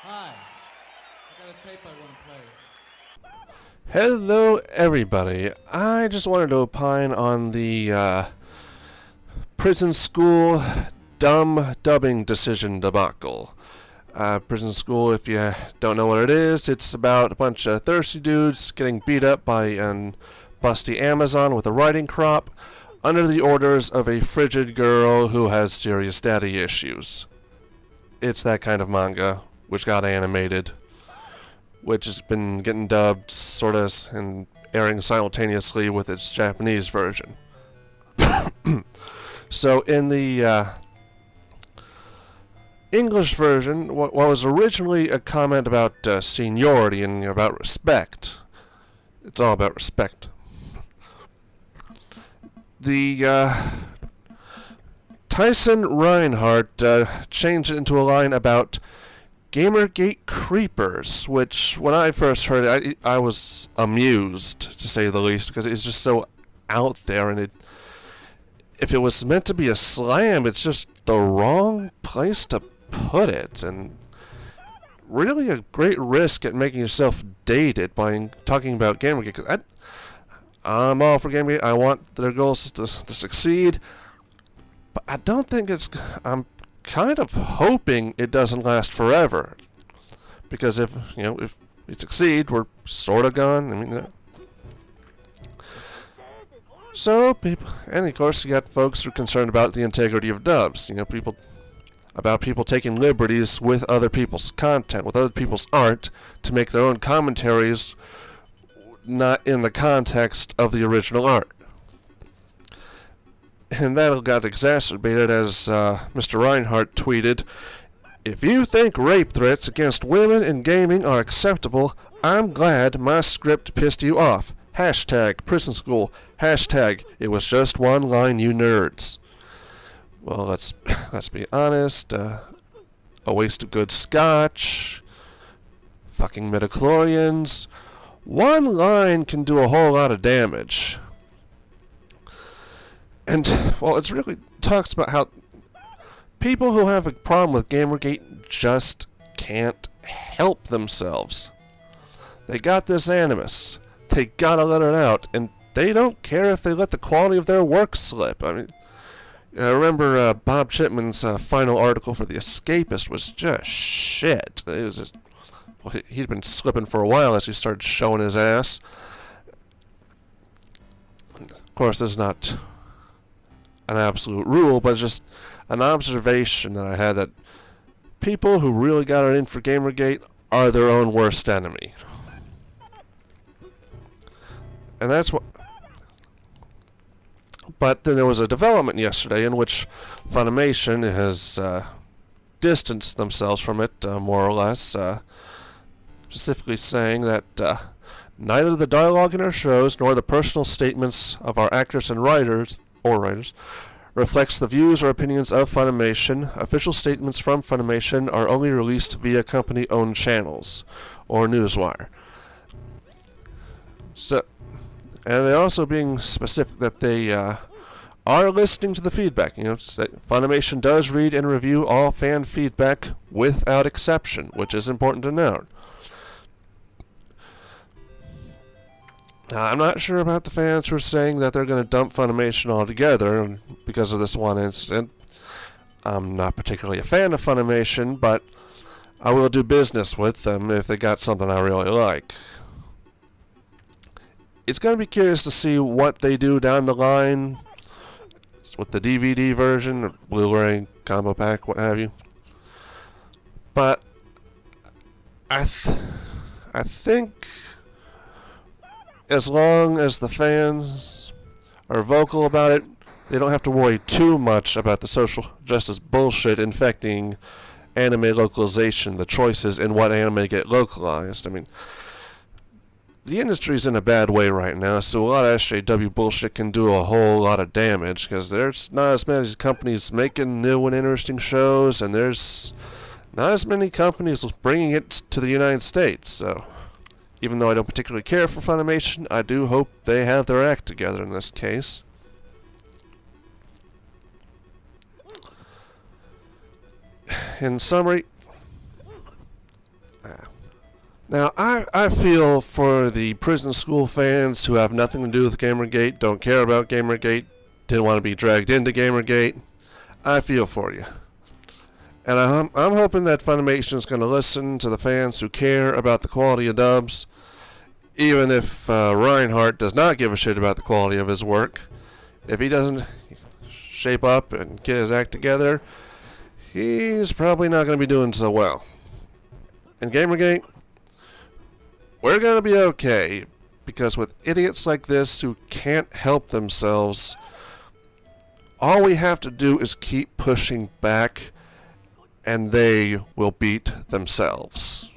Hi. I got a tape I want to play. Hello, everybody. I just wanted to opine on the prison school dumb dubbing decision debacle. Prison school, if you don't know what it is, it's about a bunch of thirsty dudes getting beat up by an busty Amazon with a riding crop under the orders of a frigid girl who has serious daddy issues. It's that kind of manga, which got animated, which has been getting dubbed, sort of, and airing simultaneously with its Japanese version. So in the English version, what was originally a comment about seniority and about respect, it's all about respect. The Tyson Reinhardt changed it into a line about GamerGate creepers, which when I first heard it, I was amused, to say the least, because it's just so out there, and if it was meant to be a slam, it's just the wrong place to put it, and really a great risk at making yourself dated by talking about GamerGate. 'Cause I'm all for GamerGate. I want their goals to succeed, but I don't think I'm kind of hoping it doesn't last forever, because if we succeed, we're sort of gone. I mean, so people, and of course you got folks who are concerned about the integrity of dubs. People taking liberties with other people's content, with other people's art, to make their own commentaries not in the context of the original art. And that got exacerbated as Mr. Reinhardt tweeted, "If you think rape threats against women in gaming are acceptable, I'm glad my script pissed you off. Hashtag prison school. Hashtag it was just one line, you nerds." Well, let's be honest. A waste of good scotch. Fucking midichlorians. One line can do a whole lot of damage. And, well, it really talks about how people who have a problem with GamerGate just can't help themselves. They got this animus. They gotta let it out, and they don't care if they let the quality of their work slip. I mean, I remember Bob Chipman's final article for The Escapist was just shit. It was just, well, he'd been slipping for a while as he started showing his ass. Of course, this is not an absolute rule, but just an observation that I had, that people who really got it in for GamerGate are their own worst enemy. And that's what. But then there was a development yesterday in which Funimation has distanced themselves from it, more or less, specifically saying that neither the dialogue in our shows nor the personal statements of our actors and writers reflects the views or opinions of Funimation. Official statements from Funimation are only released via company-owned channels or Newswire. So, and they're also being specific that they are listening to the feedback. Funimation does read and review all fan feedback without exception, which is important to note. Now, I'm not sure about the fans who are saying that they're going to dump Funimation altogether because of this one incident. I'm not particularly a fan of Funimation, but I will do business with them if they got something I really like. It's going to be curious to see what they do down the line with the DVD version, Blu-ray, combo pack, what have you. But I think as long as the fans are vocal about it, they don't have to worry too much about the social justice bullshit infecting anime localization, the choices in what anime get localized. I mean, the industry's in a bad way right now, so a lot of SJW bullshit can do a whole lot of damage, because there's not as many companies making new and interesting shows, and there's not as many companies bringing it to the United States. So even though I don't particularly care for Funimation, I do hope they have their act together in this case. In summary, Now, I feel for the prison school fans who have nothing to do with Gamergate, don't care about Gamergate, didn't want to be dragged into Gamergate. I feel for you. And I'm hoping that Funimation is going to listen to the fans who care about the quality of dubs, even if Reinhardt does not give a shit about the quality of his work. If he doesn't shape up and get his act together, he's probably not going to be doing so well. And Gamergate, we're going to be okay, because with idiots like this who can't help themselves, all we have to do is keep pushing back, and they will beat themselves.